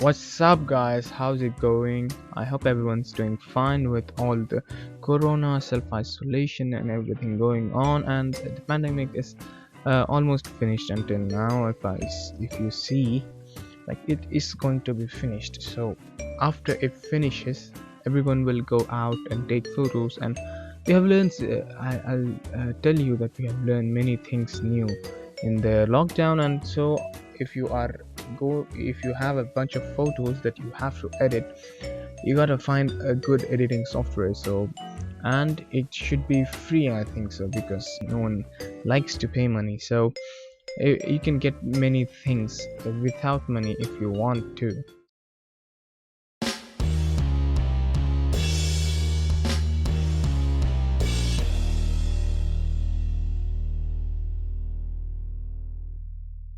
What's up, guys? How's it going? I hope everyone's doing fine with all the corona, self isolation, and everything going on. And the pandemic is almost finished until now. If you see, like it is going to be finished. So after it finishes, everyone will go out and take photos. And we have learned. I'll tell you that we have learned many things new in the lockdown. And so if you have a bunch of photos that you have to edit, you gotta find a good editing software. So and it should be free, I think so, because no one likes to pay money. So you can get many things without money if you want to.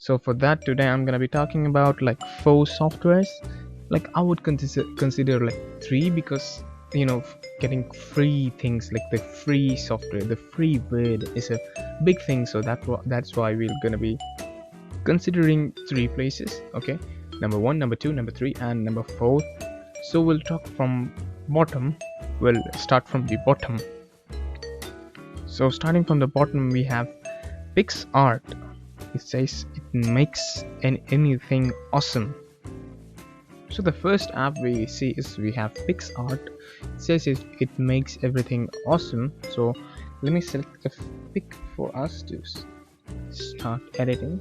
So for that, today I'm gonna be talking about like 4 softwares. Like I would consider like 3, because getting free things like the free software, the free word is a big thing. So that's why we're gonna be considering 3 places. Okay, number 1, number 2, number 3, and number 4. So we'll talk from bottom. We'll start from the bottom. So starting from the bottom, we have Picsart. It says it makes anything awesome. So the first app we see is we have Picsart. It says it makes everything awesome. So let me select a pic for us to start editing.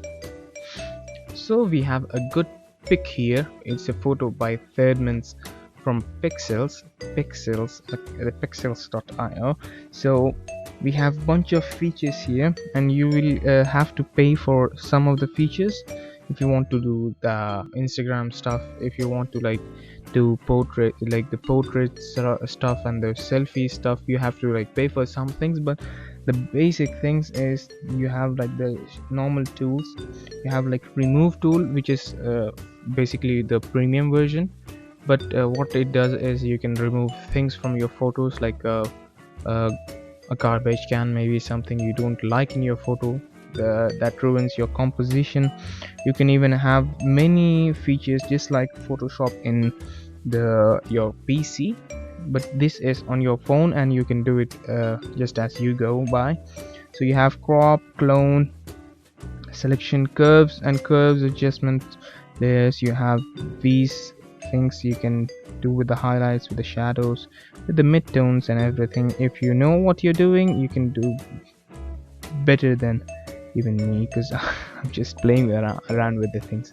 So we have a good pic here. It's a photo by Thirdmans from Pixels, the pixels.io. So we have bunch of features here, and you will have to pay for some of the features if you want to do the Instagram stuff. If you want to like do portrait, like the portrait stuff and the selfie stuff, you have to like pay for some things. But the basic things is you have like the normal tools. You have like remove tool, which is basically the premium version. But what it does is you can remove things from your photos, like a garbage can, maybe something you don't like in your photo that ruins your composition. You can even have many features just like Photoshop in your PC, but this is on your phone, and you can do it just as you go by. So you have crop, clone, selection, curves and curves adjustment. You have these things you can do with the highlights, with the shadows, with the midtones and everything. If you know what you're doing, you can do better than even me, because I'm just playing around with the things.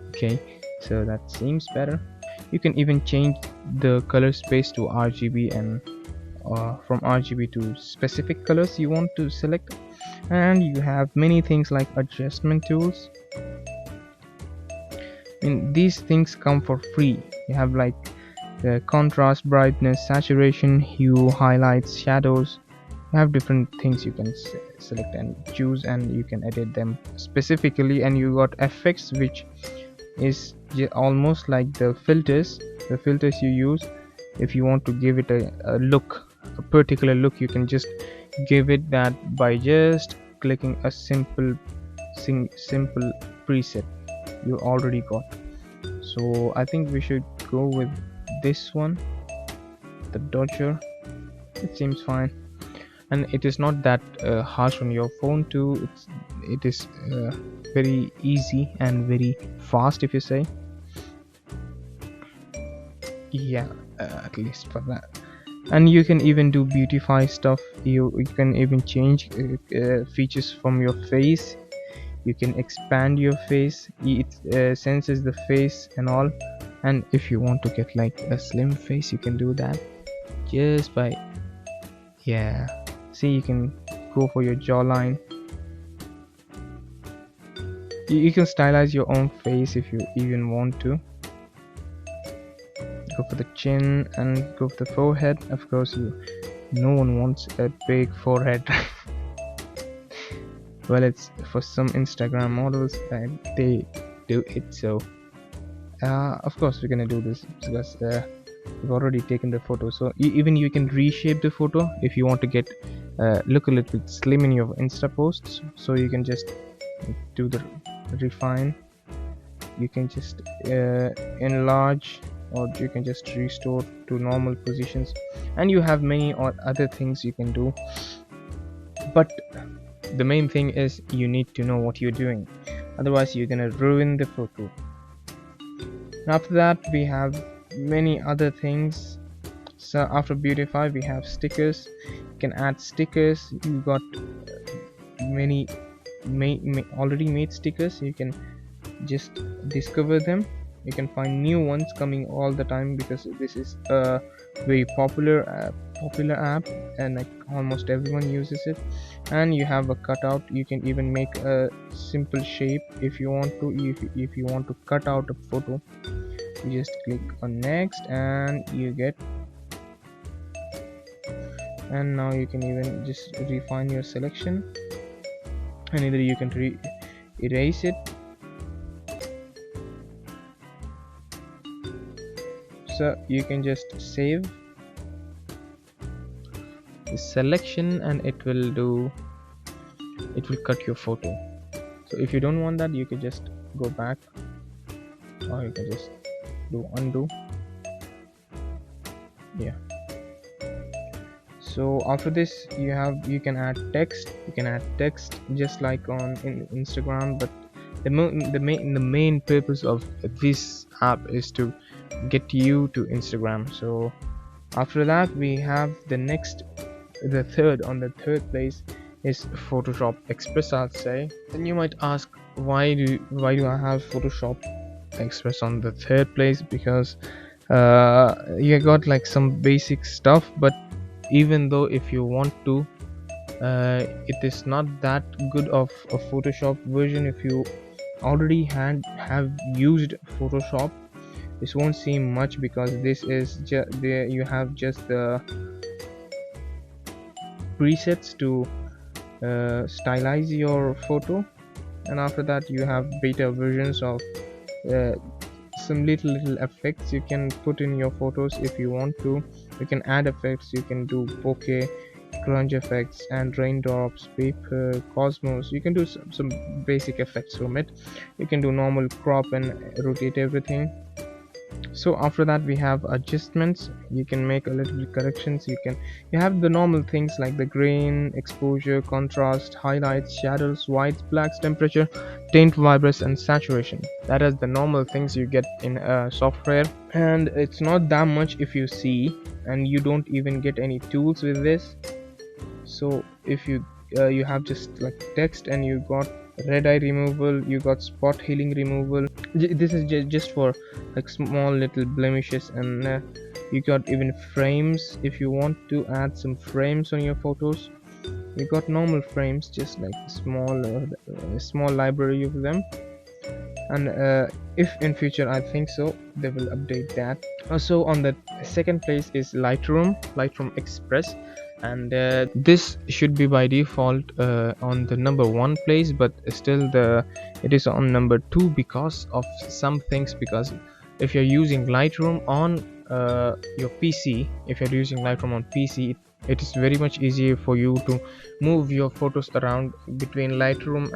Okay, so that seems better. You can even change the color space to RGB, and from RGB to specific colors you want to select. And you have many things like adjustment tools. These things come for free. You have like the contrast, brightness, saturation, hue, highlights, shadows. You have different things you can select and choose, and you can edit them specifically. And you got effects, which is almost like the filters you use. If you want to give it a look, a particular look, you can just give it that by just clicking a simple preset you already got. So I think we should go with this one, the Dodger. It seems fine, and it is not that harsh on your phone too. It is very easy and very fast, if you say. Yeah, at least for that. And you can even do beautify stuff. You can even change features from your face. You can expand your face. It senses the face and all. And if you want to get like a slim face, you can do that just by, yeah, see, you can go for your jawline. You can stylize your own face if you even want to. Go for the chin and go for the forehead. Of course, no one wants a big forehead. Well, it's for some Instagram models that they do it. So of course we're gonna do this because we've already taken the photo. So even you can reshape the photo if you want to get look a little bit slim in your Insta posts. So you can just do the refine. you can just enlarge, or you can just restore to normal positions, and you have many other things you can do. But the main thing is you need to know what you're doing, otherwise you're gonna ruin the photo. After that we have many other things. So after beautify we have stickers. You can add stickers. You got many already made stickers. You can just discover them. You can find new ones coming all the time, because this is a very popular app, and like almost everyone uses it. And you have a cutout. You can even make a simple shape if you want to. If you want to cut out a photo, you just click on next and you get. And now you can even just refine your selection, and either you can erase it. So you can just save the selection, and it will cut your photo. So if you don't want that, you can just go back, or you can just do undo. Yeah. So after this you can add text. You can add text just like on Instagram, but the main purpose of this app is to get you to Instagram. So after that we have on the third place is Photoshop Express, I'll say. And you might ask, why do I have Photoshop Express on the third place? Because you got like some basic stuff, but even though if you want to, it is not that good of a Photoshop version. If you already have used Photoshop, this won't seem much, because this is you have just the presets to stylize your photo. And after that you have beta versions of some little effects you can put in your photos if you want to. You can add effects. You can do bokeh, crunch effects, and raindrops, paper, cosmos. You can do some basic effects from it. You can do normal crop and rotate everything. So after that we have adjustments. You can make a little bit corrections. You have the normal things like the grain, exposure, contrast, highlights, shadows, whites, blacks, temperature, tint, vibrance, and saturation. That is the normal things you get in software, and it's not that much if you see, and you don't even get any tools with this. So if you have just like text, and you got red eye removal, you got spot healing removal. This is just for like small little blemishes. And you got even frames. If you want to add some frames on your photos, you got normal frames, just like a small library of them. And if in future, I think so, they will update that. Also on the second place is Lightroom Express, and this should be by default on the number 1 place, but still it is on number 2 because of some things. Because if you're using Lightroom on your PC, it is very much easier for you to move your photos around between Lightroom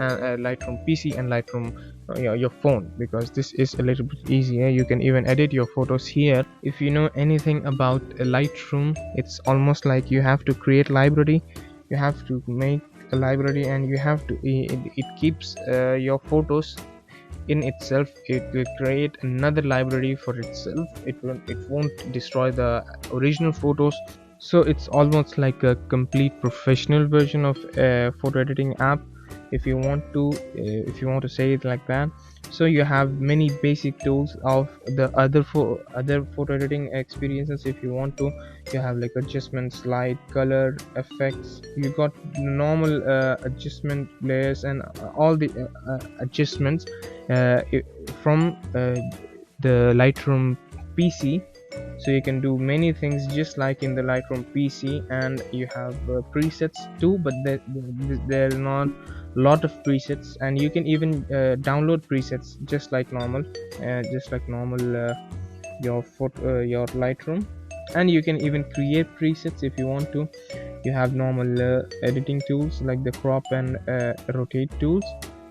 PC and Lightroom your phone, because this is a little bit easier. You can even edit your photos here. If you know anything about Lightroom, it's almost like you have to create library. You have to make a library, and you have to it keeps your photos in itself. It will create another library for itself. It won't destroy the original photos. So it's almost like a complete professional version of a photo editing app, if you want to say it like that. So you have many basic tools of the other photo editing experiences. If you want to, you have like adjustments, light, color, effects. You got normal adjustment layers, and all the adjustments from the Lightroom PC. So you can do many things just like in the Lightroom PC. And you have presets too, but there are not a lot of presets, and you can even download presets just like normal your Lightroom. And you can even create presets if you want to. You have normal editing tools like the crop and rotate tools.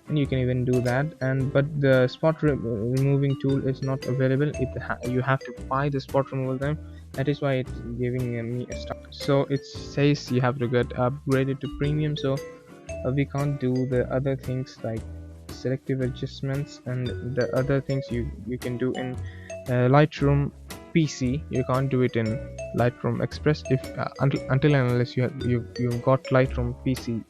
and you can even do that. And but the spot removing tool is not available. You have to buy the spot removal time. That is why it's giving me a start. So it says you have to get upgraded to premium, so we can't do the other things like selective adjustments and the other things you can do in Lightroom PC. You can't do it in Lightroom Express if until and unless you've got Lightroom PC.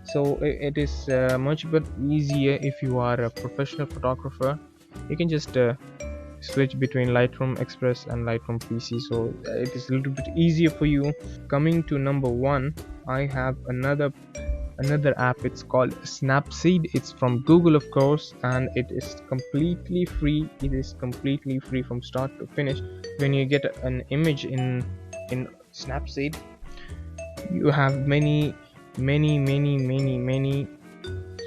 So it is much but easier if you are a professional photographer. You can just switch between Lightroom Express and Lightroom PC, so it is a little bit easier for you. Coming to number 1, I have another app. It's called Snapseed. It's from Google, of course, and it is completely free. It is completely free from start to finish. When you get an image in Snapseed, you have many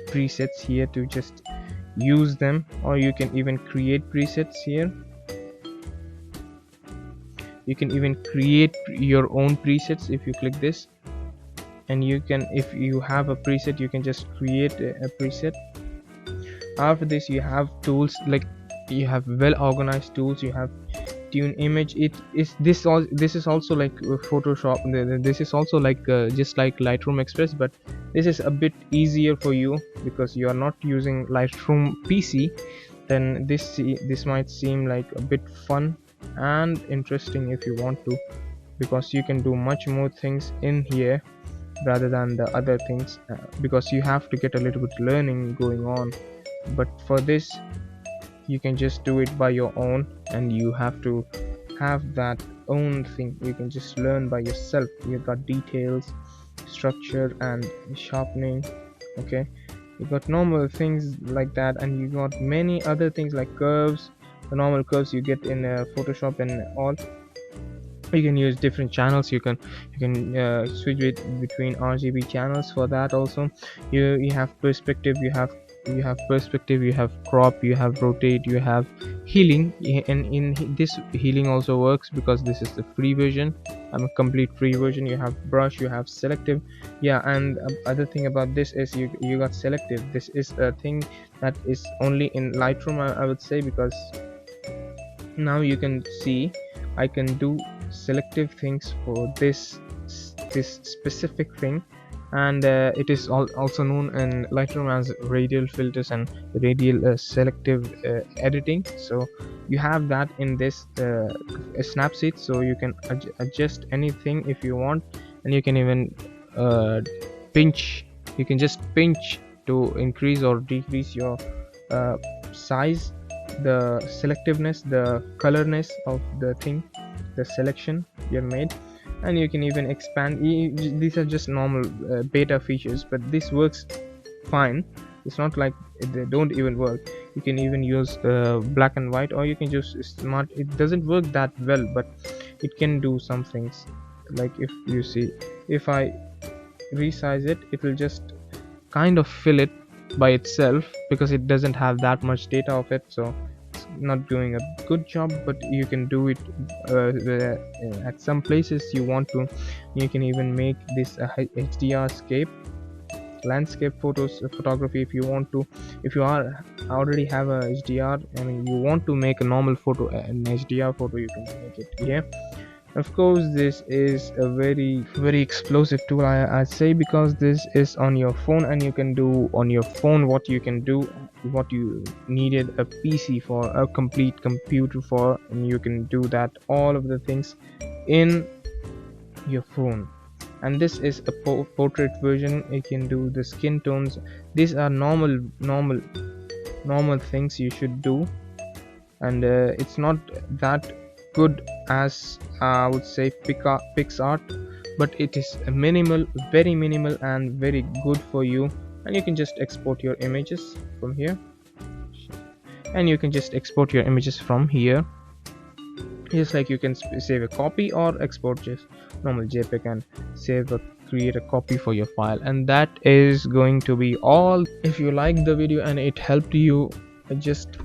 presets here to just use them, or you can even create presets here. You can even create your own presets if you click this, and you can, if you have a preset, you can just create a preset. After this, you have tools, like you have well organized tools. You have tune image. This is also like Photoshop. This is also like just like Lightroom Express, but this is a bit easier for you because you are not using Lightroom PC. Then this might seem like a bit fun and interesting if you want to, because you can do much more things in here rather than the other things, because you have to get a little bit learning going on. But for this, you can just do it by your own, and you have to have that own thing. You can just learn by yourself. You've got details, structure, and sharpening. Okay, you got normal things like that, and you got many other things like curves, the normal curves you get in Photoshop and all. You can use different channels. You can switch between RGB channels. For that also, you have perspective, you have perspective, you have crop, you have rotate, you have healing. And in this, healing also works because this is the free version, a complete free version. You have brush, you have selective. Yeah, and other thing about this is you got selective. This is a thing that is only in Lightroom, I would say, because now you can see I can do selective things for this specific thing, and it is also known in Lightroom as radial filters and radial selective editing. So you have that in this Snapseed, so you can adjust anything if you want, and you can even pinch. You can just pinch to increase or decrease your size, the selectiveness, the colorness of the thing, the selection you have made. And you can even expand. These are just normal beta features, but this works fine. It's not like they don't even work. You can even use black and white, or you can use smart. It doesn't work that well, but it can do some things. Like if you see, if I resize it, it will just kind of fill it by itself because it doesn't have that much data of it, so it's not doing a good job. But you can do it at some places you want to. You can even make this a HDR scape, landscape photography if you want to. If you already have a HDR, I mean you want to make a normal photo, an HDR photo, you can make it here. Of course, this is a very explosive tool, I'd say, because this is on your phone, and you can do on your phone what you can do, what you needed a PC for, a complete computer for, and you can do that, all of the things in your phone. And this is a portrait version. You can do the skin tones. These are normal things you should do, and it's not that good as I would say Picsart, but it is minimal, very minimal, and very good for you. And you can just export your images from here, just like you can save a copy or export just normal JPEG and create a copy for your file. And that is going to be all. If you liked the video and it helped you, just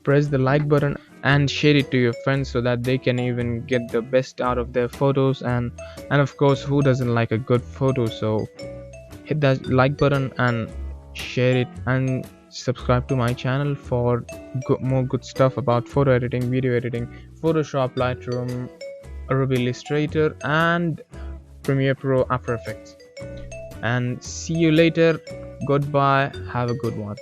press the like button and share it to your friends so that they can even get the best out of their photos. And of course, who doesn't like a good photo? So hit that like button and share it. And subscribe to my channel for more good stuff about photo editing, video editing, Photoshop, Lightroom, Adobe Illustrator, and Premiere Pro, After Effects. And see you later. Goodbye. Have a good one.